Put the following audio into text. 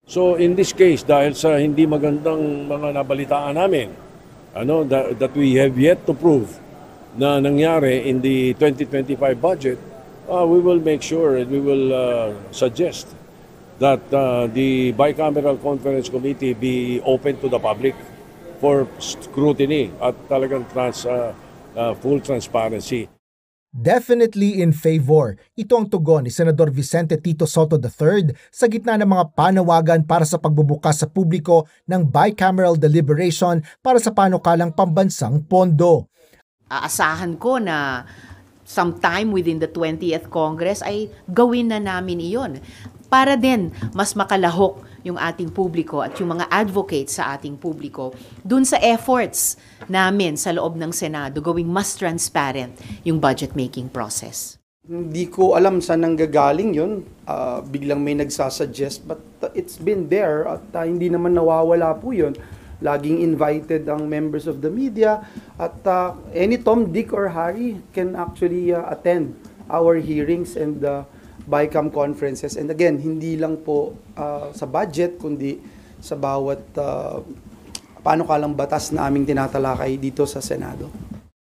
So in this case, dahil sa hindi magandang mga nabalitaan namin, that we have yet to prove na nangyari in the 2025 budget, we will make sure and we will suggest that the Bicameral Conference Committee be open to the public for scrutiny at talagang full transparency. Definitely in favor. Ito ang tugon ni Senador Vicente Tito Soto III sa gitna ng mga panawagan para sa pagbubukas sa publiko ng bicameral deliberation para sa panukalang pambansang pondo. Aasahan ko na sometime within the 20th Congress ay gawin na namin iyon para din mas makalahok yung ating publiko at yung mga advocates sa ating publiko dun sa efforts namin sa loob ng Senado gawing mas transparent yung budget making process. Hindi ko alam saan nanggagaling yun. Biglang may nagsasuggest but it's been there at hindi naman nawawala po yun. Laging invited ang members of the media at any Tom, Dick or Harry can actually attend our hearings and BICAM conferences. And again, hindi lang po sa budget, kundi sa bawat panukalang batas na aming tinatalakay dito sa Senado.